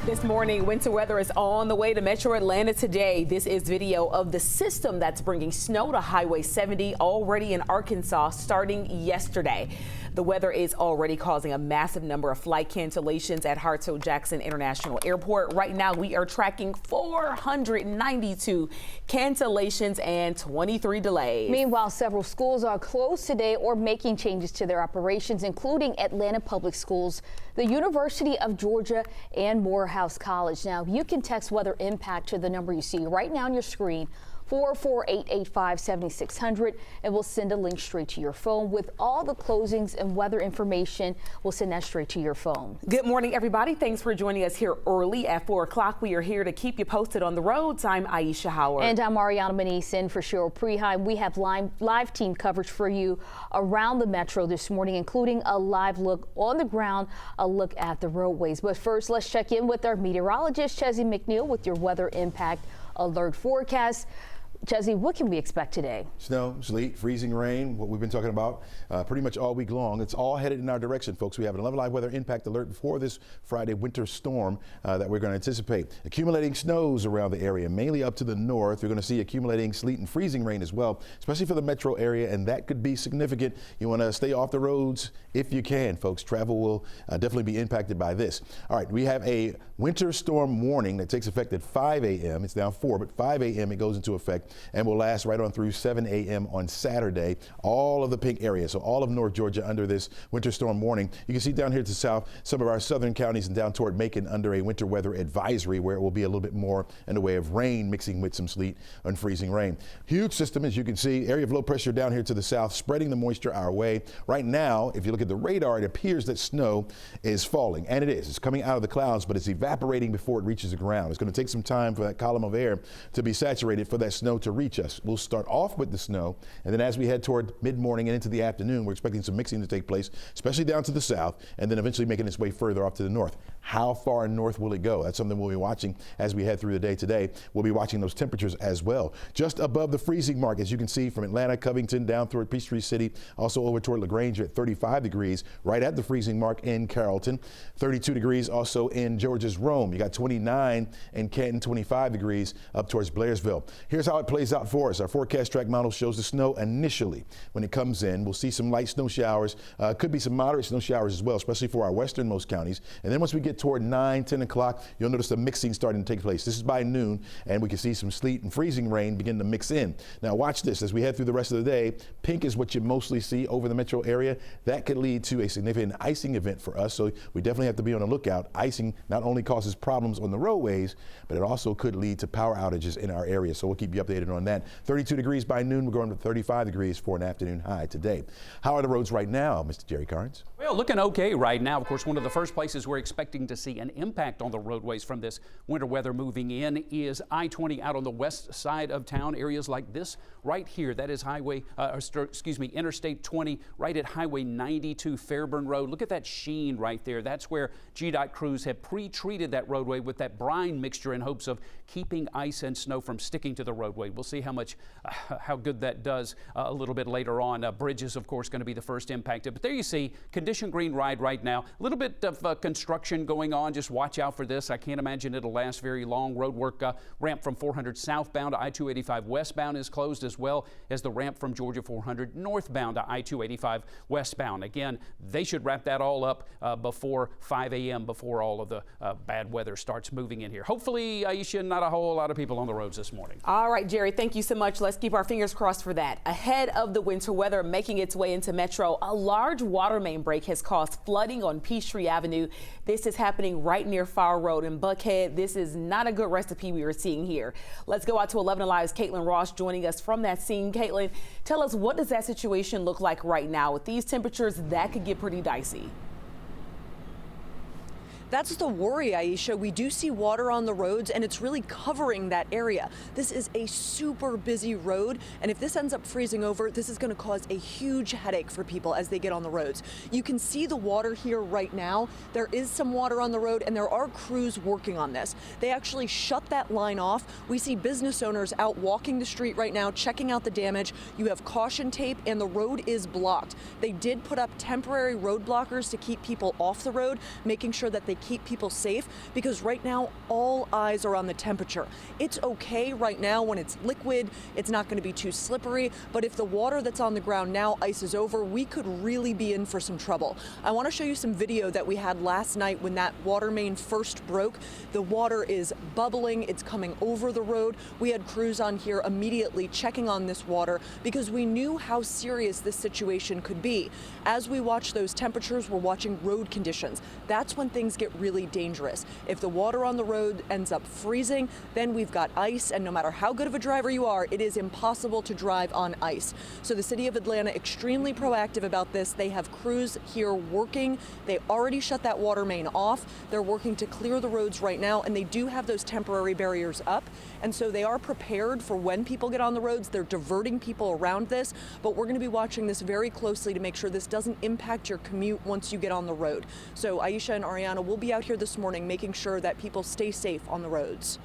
This morning, winter weather is on the way to Metro Atlanta today. This is video of the system that's bringing snow to Highway 70 already in Arkansas starting yesterday. The weather is already causing a massive number of flight cancellations at Hartsfield-Jackson International Airport. Right now, we are tracking 492 cancellations and 23 delays. Meanwhile, several schools are closed today or making changes to their operations, including Atlanta Public Schools, the University of Georgia, and Morehouse College. Now, you can text weather impact to the number you see right now on your screen, 44885-7600, and we'll send a link straight to your phone with all the closings and weather information. We'll send that straight to your phone. Good morning, everybody. Thanks for joining us here early at 4 o'clock. We are here to keep you posted on the roads. I'm Aisha Howard. And I'm Ariana Manise in for Cheryl Preheim. We have live team coverage for you around the metro this morning, including a live look on the ground, a look at the roadways. But first, let's check in with our meteorologist, Chezzy McNeil, with your weather impact alert forecast. Chezzy, what can we expect today? Snow, sleet, freezing rain, what we've been talking about pretty much all week long. It's all headed in our direction, folks. We have an 11 live weather impact alert for this Friday winter storm that we're going to anticipate. Accumulating snows around the area, mainly up to the north. You're going to see accumulating sleet and freezing rain as well, especially for the metro area, and that could be significant. You want to stay off the roads if you can, folks. Travel will definitely be impacted by this. All right, we have a winter storm warning that takes effect at 5 a.m. It's now 4, but 5 a.m. it goes into effect and will last right on through 7 a.m. on Saturday. All of the pink areas, so all of North Georgia under this winter storm warning. You can see down here to the south, some of our southern counties and down toward Macon under a winter weather advisory, where it will be a little bit more in the way of rain mixing with some sleet and freezing rain. Huge system, as you can see, area of low pressure down here to the south, spreading the moisture our way. Right now, if you look at the radar, it appears that snow is falling, and it is. It's coming out of the clouds, but it's evaporating before it reaches the ground. It's going to take some time for that column of air to be saturated for that snow to reach us. We'll start off with the snow, and then as we head toward mid-morning and into the afternoon, we're expecting some mixing to take place, especially down to the south, and then eventually making its way further off to the north. How far north will it go? That's something we'll be watching as we head through the day today. We'll be watching those temperatures as well. Just above the freezing mark, as you can see, from Atlanta, Covington, down toward Peachtree City, also over toward LaGrange at 35 degrees, right at the freezing mark in Carrollton. 32 degrees also in Georgia's Rome. You got 29 in Canton, 25 degrees up towards Blairsville. Here's how it plays out for us. Our forecast track model shows the snow initially. When it comes in, we'll see some light snow showers. Could be some moderate snow showers as well, especially for our westernmost counties. And then once we get toward 9, 10 o'clock, you'll notice the mixing starting to take place. This is by noon, and we can see some sleet and freezing rain begin to mix in. Now watch this. As we head through the rest of the day, pink is what you mostly see over the metro area. That could lead to a significant icing event for us, so we definitely have to be on the lookout. Icing not only causes problems on the roadways, but it also could lead to power outages in our area, so we'll keep you updated on that. 32 degrees by noon. We're going to 35 degrees for an afternoon high today. How are the roads right now, Mr. Jerry Carnes? Well, looking okay right now. Of course, one of the first places we're expecting to see an impact on the roadways from this winter weather moving in is I-20 out on the west side of town. Areas like this right here, that is Interstate 20, right at Highway 92 Fairburn Road. Look at that sheen right there. That's where GDOT crews have pre-treated that roadway with that brine mixture in hopes of keeping ice and snow from sticking to the roadway. We'll see how good that does a little bit later on. Bridges, of course, going to be the first impacted. But there you see, condition green ride right now. A little bit of construction going on. Just watch out for this. I can't imagine it'll last very long. Road work ramp from 400 southbound to I-285 westbound is closed, as well as the ramp from Georgia 400 northbound to I-285 westbound. Again, they should wrap that all up before 5 a.m., before all of the bad weather starts moving in here. Hopefully, Aisha, not a whole lot of people on the roads this morning. All right, Jerry, thank you so much. Let's keep our fingers crossed for that. Ahead of the winter weather making its way into Metro, a large water main break has caused flooding on Peachtree Avenue. This is happening right near Fire Road in Buckhead. This is not a good recipe we are seeing here. Let's go out to 11 Alive's Caitlin Ross joining us from that scene. Caitlin, tell us, what does that situation look like right now? With these temperatures, that could get pretty dicey. That's the worry, Aisha. We do see water on the roads, and it's really covering that area. This is a super busy road, and if this ends up freezing over, this is going to cause a huge headache for people as they get on the roads. You can see the water here right now. There is some water on the road, and there are crews working on this. They actually shut that line off. We see business owners out walking the street right now, checking out the damage. You have caution tape, and the road is blocked. They did put up temporary road blockers to keep people off the road, making sure that they keep people safe, because right now all eyes are on the temperature. It's okay right now when it's liquid, it's not going to be too slippery, but if the water that's on the ground now ices over, we could really be in for some trouble. I want to show you some video that we had last night when that water main first broke. The water is bubbling, it's coming over the road. We had crews on here immediately checking on this water because we knew how serious this situation could be. As we watch those temperatures, we're watching road conditions. That's when things get really dangerous. If the water on the road ends up freezing, then we've got ice, and no matter how good of a driver you are, it is impossible to drive on ice. So the city of Atlanta extremely proactive about this. They have crews here working. They already shut that water main off. They're working to clear the roads right now, and they do have those temporary barriers up. And so they are prepared for when people get on the roads. They're diverting people around this, but we're going to be watching this very closely to make sure this doesn't impact your commute once you get on the road. So Aisha and Ariana will be out here this morning making sure that people stay safe on the roads.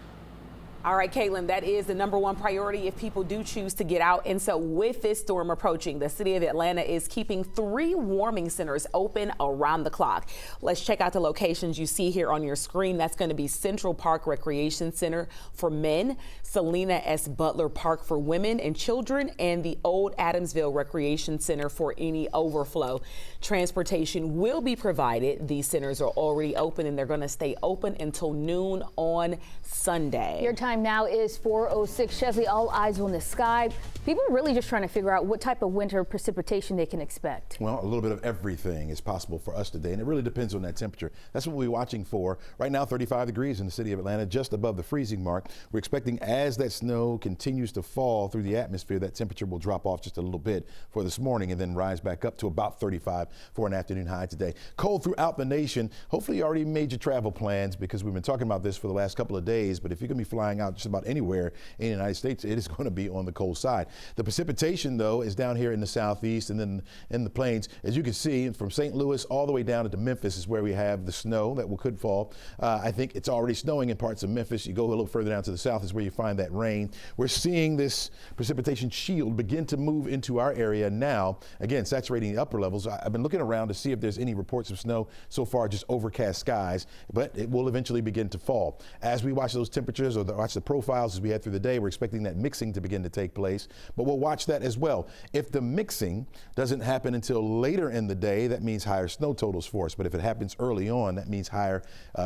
All right, Caitlin, that is the #1 priority if people do choose to get out. And so with this storm approaching, the city of Atlanta is keeping 3 warming centers open around the clock. Let's check out the locations you see here on your screen. That's going to be Central Park Recreation Center for men, Selena S. Butler Park for women and children, and the Old Adamsville Recreation Center for any overflow. Transportation will be provided. These centers are already open and they're going to stay open until noon on Sunday. Your time now is 4:06. Chesley, all eyes on the sky. People are really just trying to figure out what type of winter precipitation they can expect. Well, a little bit of everything is possible for us today, and it really depends on that temperature. That's what we're watching for. Right now, 35 degrees in the city of Atlanta, just above the freezing mark. We're expecting as that snow continues to fall through the atmosphere, that temperature will drop off just a little bit for this morning and then rise back up to about 35 for an afternoon high today. Cold throughout the nation. Hopefully you already made your travel plans because we've been talking about this for the last couple of days, but if you're going to be flying out just about anywhere in the United States, it is going to be on the cold side. The precipitation, though, is down here in the southeast and then in the plains. As you can see, from St. Louis all the way down to Memphis is where we have the snow that could fall. I think it's already snowing in parts of Memphis. You go a little further down to the south is where you find that rain. We're seeing this precipitation shield begin to move into our area now, again, saturating the upper levels. I've been looking around to see if there's any reports of snow. So far, just overcast skies, but it will eventually begin to fall. As we watch those temperatures or watch the profiles as we head through the day, we're expecting that mixing to begin to take place, but we'll watch that as well. If the mixing doesn't happen until later in the day, that means higher snow totals for us. But if it happens early on, that means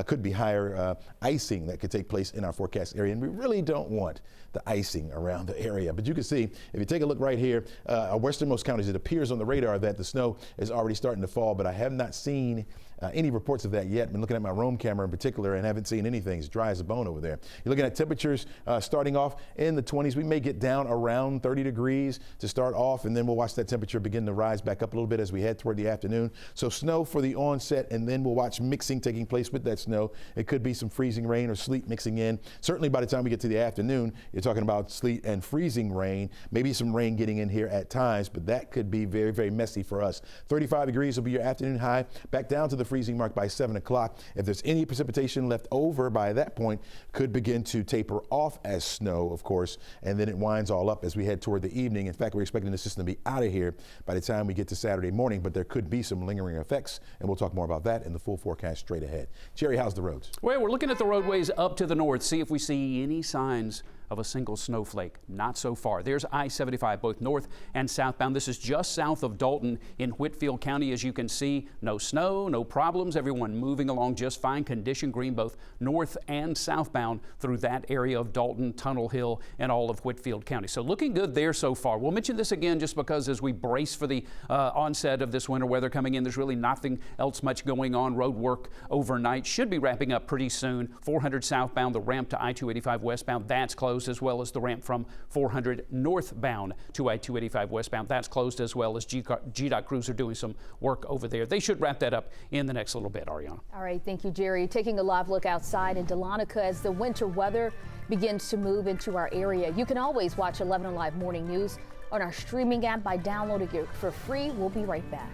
could be higher icing that could take place in our forecast area. And we really don't want the icing around the area. But you can see, if you take a look right here, our westernmost counties, it appears on the radar that the snow is already starting to fall, but I have not seen any reports of that yet. I've been looking at my roam camera in particular and haven't seen anything. It's dry as a bone over there. You're looking at temperatures starting off in the 20s. We may get down around 30 degrees to start off, and then we'll watch that temperature begin to rise back up a little bit as we head toward the afternoon. So snow for the onset, and then we'll watch mixing taking place with that snow. It could be some freezing rain or sleet mixing in. Certainly by the time we get to the afternoon, you're talking about sleet and freezing rain, maybe some rain getting in here at times, but that could be very, very messy for us. 35 degrees will be your afternoon high, back down to the freezing mark by 7 o'clock. If there's any precipitation left over by that point, could begin to taper off as snow, of course, and then it winds all up as we head toward the evening. In fact, we're expecting the system to be out of here by the time we get to Saturday morning, but there could be some lingering effects, and we'll talk more about that in the full forecast straight ahead. Jerry, how's the roads? Well, we're looking at the roadways up to the north, see if we see any signs of a single snowflake. Not so far. There's I-75, both north and southbound. This is just south of Dalton in Whitfield County. As you can see, no snow, no problems. Everyone moving along just fine. Condition green, both north and southbound through that area of Dalton, Tunnel Hill, and all of Whitfield County. So looking good there so far. We'll mention this again just because as we brace for the onset of this winter weather coming in, there's really nothing else much going on. Road work overnight should be wrapping up pretty soon. 400 southbound, the ramp to I-285 westbound, that's closed, as well as the ramp from 400 northbound to I-285 westbound. That's closed, as well as GDOT crews are doing some work over there. They should wrap that up in the next little bit, Ariana. All right, thank you, Jerry. Taking a live look outside in Dahlonega as the winter weather begins to move into our area. You can always watch 11 Alive Morning News on our streaming app by downloading it for free. We'll be right back.